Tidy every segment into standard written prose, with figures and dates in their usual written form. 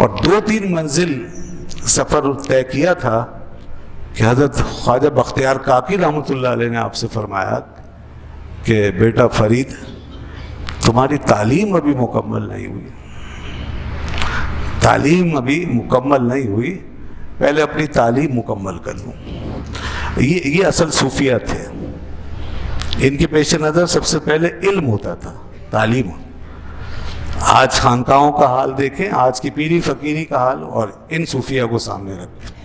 اور 2-3 منزل سفر طے کیا تھا کہ حضرت خواجہ بختیار کاکی رحمۃ اللہ علیہ نے آپ سے فرمایا کہ بیٹا فرید تمہاری تعلیم ابھی مکمل نہیں ہوئی، تعلیم ابھی مکمل نہیں ہوئی، پہلے اپنی تعلیم مکمل کر لوں۔ یہ اصل صوفیہ تھے، ان کے پیش نظر سب سے پہلے علم ہوتا تھا، تعلیم۔ آج خانقاہوں کا حال دیکھیں، آج کی پیری فقیری کا حال، اور ان صوفیہ کو سامنے رکھیں،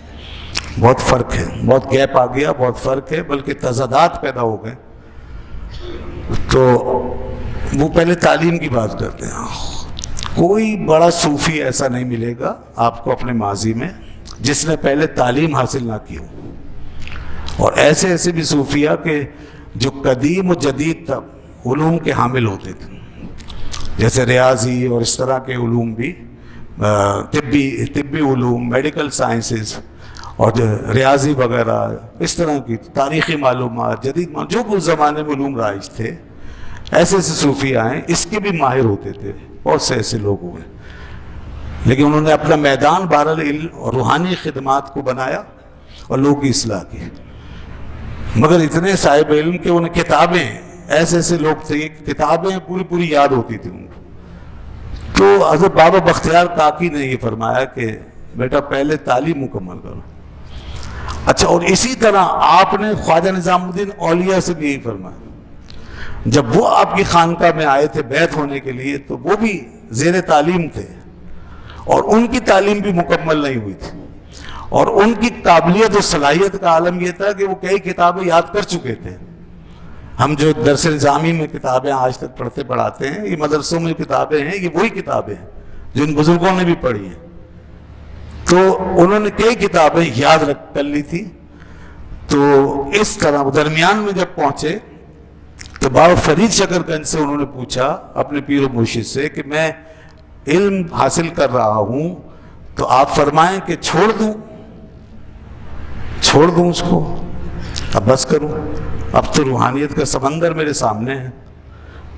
بہت فرق ہے، بہت گیپ آ گیا، بہت فرق ہے، بلکہ تضادات پیدا ہو گئے۔ تو وہ پہلے تعلیم کی بات کرتے ہیں۔ کوئی بڑا صوفی ایسا نہیں ملے گا آپ کو اپنے ماضی میں جس نے پہلے تعلیم حاصل نہ کی ہو، اور ایسے ایسے بھی صوفیہ کہ جو قدیم و جدید علوم کے حامل ہوتے تھے، جیسے ریاضی اور اس طرح کے علوم بھی، طبی علوم، میڈیکل سائنسز اور ریاضی وغیرہ، اس طرح کی تاریخی معلومات، جدید جو اس زمانے میں علوم رائج تھے، ایسے ایسے صوفیہ آئے، اس کے بھی ماہر ہوتے تھے، بہت سے ایسے لوگ ہوئے، لیکن انہوں نے اپنا میدان بہرحال علم اور روحانی خدمات کو بنایا اور لوگوں کی اصلاح کی۔ مگر اتنے صاحب علم کہ انہیں کتابیں، ایسے ایسے لوگ تھے کتابیں پوری یاد ہوتی تھیں ان کو۔ تو حضرت بابا بختیار کاکی نے یہ فرمایا کہ بیٹا پہلے تعلیم مکمل کرو۔ اچھا، اور اسی طرح آپ نے خواجہ نظام الدین اولیاء سے بھی یہی فرمایا۔ جب وہ آپ کی خانقاہ میں آئے تھے بیعت ہونے کے لیے تو وہ بھی زیر تعلیم تھے، اور ان کی تعلیم بھی مکمل نہیں ہوئی تھی، اور ان کی قابلیت و صلاحیت کا عالم یہ تھا کہ وہ کئی کتابیں یاد کر چکے تھے۔ ہم جو درس نظامی میں کتابیں آج تک پڑھتے پڑھاتے ہیں، یہ مدرسوں میں کتابیں ہیں، یہ وہی کتابیں ہیں جو ان بزرگوں نے بھی پڑھی ہیں۔ تو انہوں نے کئی کتابیں یاد کر لی تھی۔ تو اس طرح درمیان میں جب پہنچے تو بابا فرید شکرگنج سے انہوں نے پوچھا اپنے پیر و مرشد سے کہ میں علم حاصل کر رہا ہوں، تو آپ فرمائیں کہ چھوڑ دوں اس کو، اب بس کروں، اب تو روحانیت کا سمندر میرے سامنے ہے،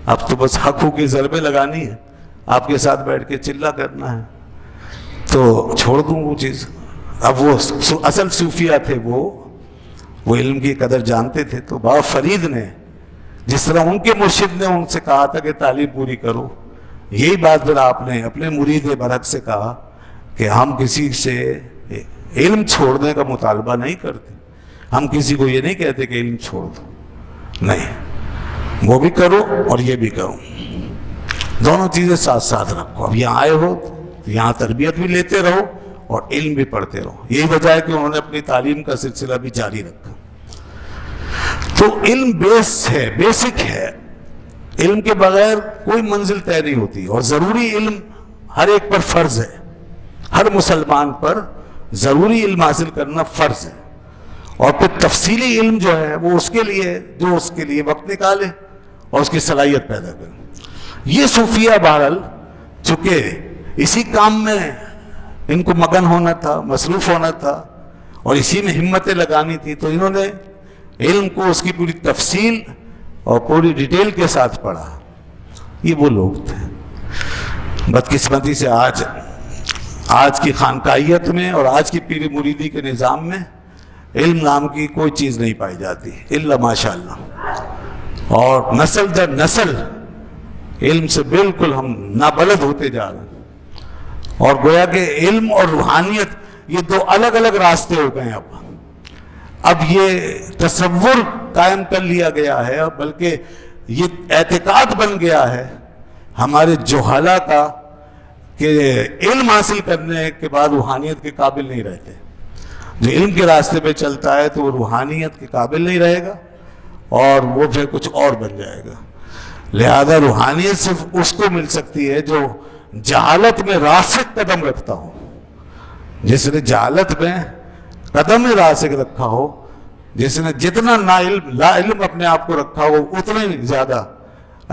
اب تو بس حق کی ضربیں لگانی ہے، آپ کے ساتھ بیٹھ کے چلہ کرنا ہے، تو چھوڑ دوں وہ چیز۔ اب وہ اصل صوفیہ تھے، وہ علم کی قدر جانتے تھے۔ تو بابا فرید نے جس طرح ان کے مرشد نے ان سے کہا تھا کہ تعلیم پوری کرو، یہی بات پھر آپ نے اپنے مرید برحق سے کہا کہ ہم کسی سے علم چھوڑنے کا مطالبہ نہیں کرتے، ہم کسی کو یہ نہیں کہتے کہ علم چھوڑ دو، نہیں، وہ بھی کرو اور یہ بھی کرو، دونوں چیزیں ساتھ ساتھ رکھو۔ اب یہاں آئے ہو تو یہاں تربیت بھی لیتے رہو اور علم بھی پڑھتے رہو۔ یہی وجہ ہے کہ انہوں نے اپنی تعلیم کا سلسلہ بھی جاری رکھا۔ تو علم بیسک ہے، علم کے بغیر کوئی منزل طے نہیں ہوتی، اور ضروری علم ہر ایک پر فرض ہے، ہر مسلمان پر ضروری علم حاصل کرنا فرض ہے، اور پھر تفصیلی علم جو ہے وہ اس کے لیے جو اس کے لیے وقت نکالے اور اس کی صلاحیت پیدا کرے۔ یہ صوفیہ بہرحال چونکہ اسی کام میں ان کو مگن ہونا تھا، مصروف ہونا تھا، اور اسی میں ہمتیں لگانی تھی، تو انہوں نے علم کو اس کی پوری تفصیل اور پوری ڈیٹیل کے ساتھ پڑھا۔ یہ وہ لوگ تھے۔ بدقسمتی سے آج کی خانقاہیت میں اور آج کی پیری مریدی کے نظام میں علم نام کی کوئی چیز نہیں پائی جاتی الا ماشاءاللہ، اور نسل در نسل علم سے بالکل ہم نابلد ہوتے جا رہے ہیں، اور گویا کہ علم اور روحانیت یہ دو الگ الگ راستے ہو گئے۔ اب یہ تصور قائم کر لیا گیا ہے، بلکہ یہ اعتقاد بن گیا ہے ہمارے جہالہ کا کہ علم حاصل کرنے کے بعد روحانیت کے قابل نہیں رہتے۔ جو علم کے راستے پہ چلتا ہے تو وہ روحانیت کے قابل نہیں رہے گا، اور وہ پھر کچھ اور بن جائے گا۔ لہذا روحانیت صرف اس کو مل سکتی ہے جو جہالت میں راسخ قدم رکھتا ہو۔ جس نے جہالت میں قدم راسخ رکھا ہو، جس نے جتنا لا علم اپنے آپ کو رکھا ہو، اتنے زیادہ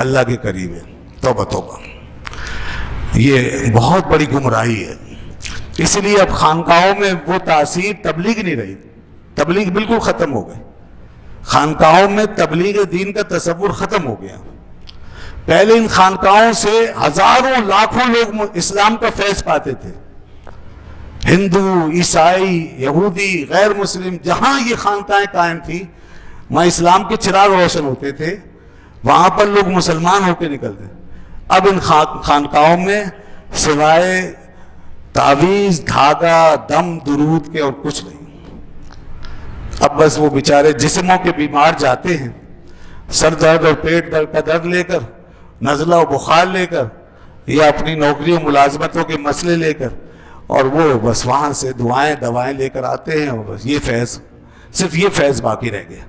اللہ کے قریب ہے۔ توبہ توبہ، یہ بہت بڑی گمراہی ہے۔ اسی لیے اب خانقاہوں میں وہ تاثیر تبلیغ نہیں رہی، تبلیغ بالکل ختم ہو گئی۔ خانقاہوں میں تبلیغ دین کا تصور ختم ہو گیا۔ پہلے ان خانقاہوں سے ہزاروں لاکھوں لوگ اسلام کا فیض پاتے تھے، ہندو، عیسائی، یہودی، غیر مسلم، جہاں یہ خانقاہیں قائم تھی وہاں اسلام کے چراغ روشن ہوتے تھے، وہاں پر لوگ مسلمان ہو کے نکلتے۔ اب ان خانقاہوں میں سوائے تعویذ، دھاگا، دم، درود کے اور کچھ نہیں۔ اب بس وہ بیچارے جسموں کے بیمار جاتے ہیں سر درد اور پیٹ درد کا درد لے کر، نزلہ و بخار لے کر، یا اپنی نوکریوں ملازمتوں کے مسئلے لے کر، اور وہ بس وہاں سے دعائیں دوائیں لے کر آتے ہیں، اور بس یہ فیض، صرف یہ فیض باقی رہ گیا۔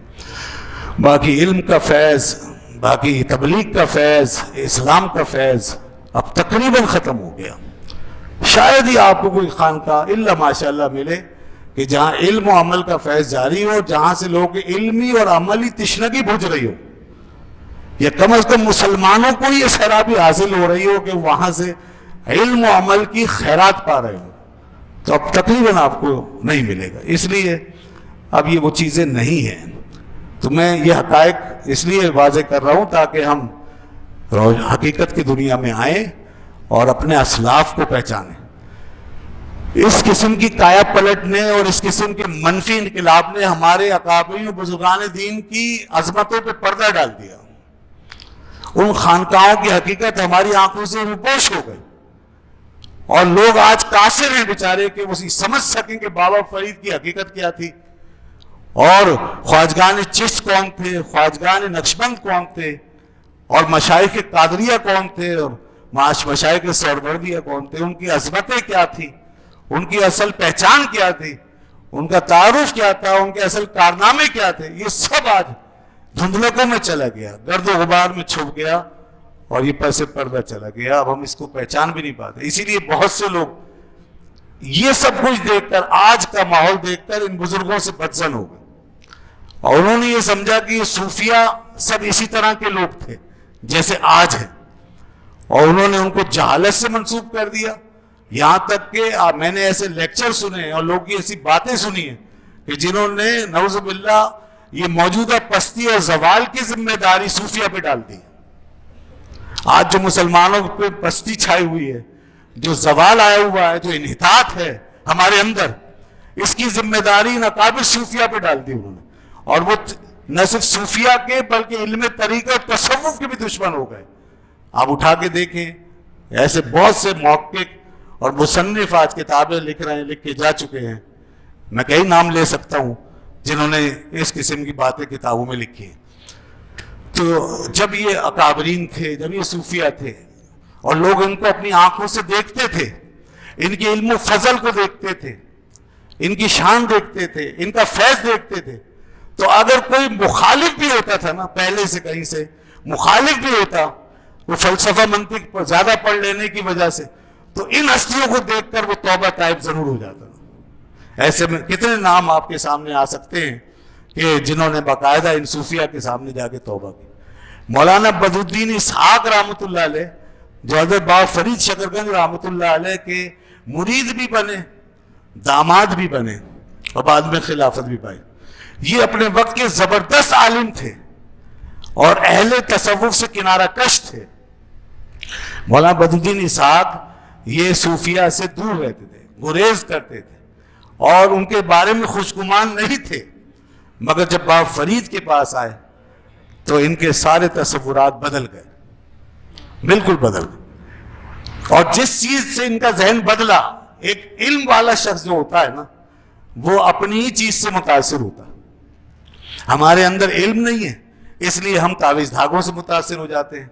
باقی علم کا فیض، باقی تبلیغ کا فیض، اسلام کا فیض اب تقریباً ختم ہو گیا۔ شاید ہی آپ کو کوئی خانقاہ الا ماشاءاللہ ملے کہ جہاں علم و عمل کا فیض جاری ہو، جہاں سے لوگوں کی علمی اور عملی تشنگی بجھ رہی ہو، یا کم از کم مسلمانوں کو یہ سرابی حاصل ہو رہی ہو کہ وہاں سے علم و عمل کی خیرات پا رہے ہو، تو اب تقریباً آپ کو نہیں ملے گا۔ اس لیے اب یہ وہ چیزیں نہیں ہیں۔ تو میں یہ حقائق اس لیے واضح کر رہا ہوں تاکہ ہم حقیقت کی دنیا میں آئیں اور اپنے اسلاف کو پہچانیں۔ اس قسم کی کایا پلٹ نے اور اس قسم کے منفی انقلاب نے ہمارے اکابرین و بزرگان دین کی عظمتوں پہ پردہ ڈال دیا۔ ان خانقاہوں کی حقیقت ہماری آنکھوں سے روپوش ہو گئی، اور لوگ آج قاصر ہیں بیچارے کہ وہ سمجھ سکیں کہ بابا فرید کی حقیقت کیا تھی، اور خواجگان چشت کون تھے، خواجگان نقشبند کون تھے، اور مشائخ قادریہ کون تھے، اور مشائخ سہروردیہ کون تھے، ان کی عظمتیں کیا تھی، ان کی اصل پہچان کیا تھی، ان کا تعارف کیا تھا، ان کے اصل کارنامے کیا تھے، یہ سب آج دھندلکوں میں چلا گیا، گرد و غبار میں چھپ گیا، اور یہ پس پردہ چلا گیا۔ اب ہم اس کو پہچان بھی نہیں پاتے۔ اسی لیے بہت سے لوگ یہ سب کچھ دیکھ کر، آج کا ماحول دیکھ کر ان بزرگوں سے بدظن ہو گئے، اور انہوں نے یہ سمجھا کہ یہ صوفیہ سب اسی طرح کے لوگ تھے جیسے آج ہیں، اور انہوں نے ان کو جہالت سے منسوب کر دیا۔ یہاں تک کہ میں نے ایسے لیکچر سنے اور لوگوں کی ایسی باتیں سنی ہیں کہ جنہوں نے نعوذ باللہ یہ موجودہ پستی اور زوال کی ذمہ داری صوفیہ پہ ڈال دی۔ آج جو مسلمانوں پہ پستی چھائی ہوئی ہے، جو زوال آیا ہوا ہے، جو انحطاط ہے ہمارے اندر، اس کی ذمہ داری اکابر صوفیہ پہ ڈال دی انہوں نے، اور وہ نہ صرف صوفیہ کے بلکہ علم طریقہ اور تصوف کے بھی دشمن ہو گئے۔ آپ اٹھا کے دیکھیں، ایسے بہت سے محقق اور مصنف آج کتابیں لکھ رہے ہیں، لکھ کے جا چکے ہیں، میں کئی نام لے سکتا ہوں جنہوں نے اس قسم کی باتیں کتابوں میں لکھی ہیں۔ تو جب یہ اکابرین تھے، جب یہ صوفیہ تھے، اور لوگ ان کو اپنی آنکھوں سے دیکھتے تھے، ان کے علم و فضل کو دیکھتے تھے، ان کی شان دیکھتے تھے، ان کا فیض دیکھتے تھے، تو اگر کوئی مخالف بھی ہوتا تھا نا، پہلے سے کہیں سے مخالف بھی ہوتا، وہ فلسفہ منطق زیادہ پڑھ لینے کی وجہ سے، تو ان ہستیوں کو دیکھ کر وہ توبہ طائب ضرور ہو جاتا۔ ایسے میں کتنے نام آپ کے سامنے آ سکتے ہیں کہ جنہوں نے باقاعدہ ان صوفیہ کے سامنے جا کے توبہ کی۔ مولانا بدرالدین اسحاق رحمۃ اللہ علیہ، جو حضرت بابا فرید شکرگنج رحمۃ اللہ علیہ کے مرید بھی بنے، داماد بھی بنے، اور بعد میں خلافت بھی پائی، یہ اپنے وقت کے زبردست عالم تھے اور اہل تصوف سے کنارہ کش تھے۔ مولانا بدرالدین اسحاق یہ صوفیہ سے دور رہتے تھے، گریز کرتے تھے، اور ان کے بارے میں خوشگمان نہیں تھے، مگر جب بابا فرید کے پاس آئے تو ان کے سارے تصورات بدل گئے، بالکل بدل گئے۔ اور جس چیز سے ان کا ذہن بدلا، ایک علم والا شخص جو ہوتا ہے نا، وہ اپنی ہی چیز سے متاثر ہوتا ہے۔ ہمارے اندر علم نہیں ہے، اس لیے ہم تعویذ دھاگوں سے متاثر ہو جاتے ہیں۔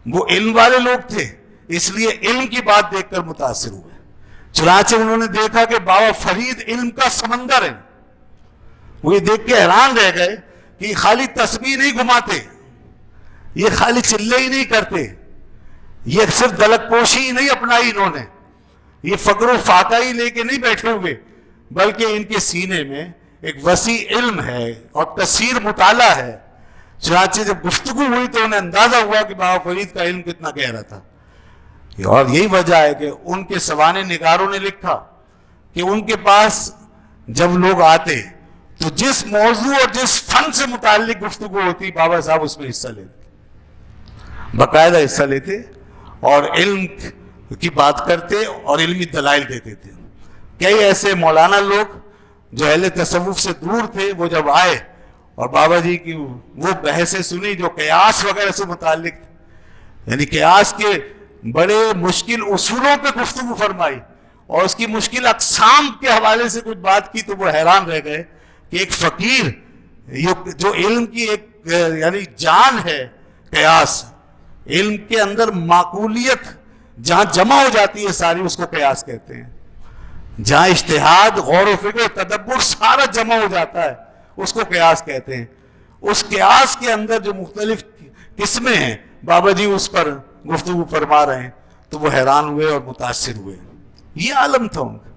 وہ علم والے لوگ تھے، اس لیے علم کی بات دیکھ کر متاثر ہوئے۔ چنانچہ انہوں نے دیکھا کہ بابا فرید علم کا سمندر ہے، وہ یہ دیکھ کے حیران رہ گئے کہ یہ خالی تسبیح نہیں گھماتے، یہ خالی چلے ہی نہیں کرتے، یہ صرف دلک پوشی ہی نہیں اپنائی انہوں نے، یہ فقر و فاقہ ہی لے کے نہیں بیٹھے ہوئے، بلکہ ان کے سینے میں ایک وسیع علم ہے اور کثیر مطالعہ ہے۔ چنانچہ جب گفتگو ہوئی تو انہیں اندازہ ہوا کہ بابا فرید کا علم کتنا گہرا تھا، اور یہی وجہ ہے کہ ان کے سوانح نگاروں نے لکھا کہ ان کے پاس جب لوگ آتے تو جس موضوع اور جس فن سے متعلق گفتگو ہوتی، بابا صاحب اس میں حصہ لیتے، باقاعدہ حصہ لیتے، اور علم کی بات کرتے اور علمی دلائل دیتے تھے۔ کئی ایسے مولانا لوگ جو اہل تصوف سے دور تھے، وہ جب آئے اور بابا جی کی وہ بحثیں سنی جو قیاس وغیرہ سے متعلق تھی، یعنی قیاس کے بڑے مشکل اصولوں پہ گفتگو فرمائی اور اس کی مشکل اقسام کے حوالے سے کچھ بات کی، تو وہ حیران رہ گئے کہ ایک فقیر جو علم کی ایک یعنی جان ہے، قیاس، علم کے اندر معقولیت جہاں جمع ہو جاتی ہے ساری، اس کو قیاس کہتے ہیں، جہاں اجتہاد، غور و فکر، تدبر سارا جمع ہو جاتا ہے، اس کو قیاس کہتے ہیں۔ اس قیاس کے اندر جو مختلف قسمیں ہیں، بابا جی اس پر گفتگو فرما رہے ہیں، تو وہ حیران ہوئے اور متاثر ہوئے۔ یہ عالم تھا ان کا۔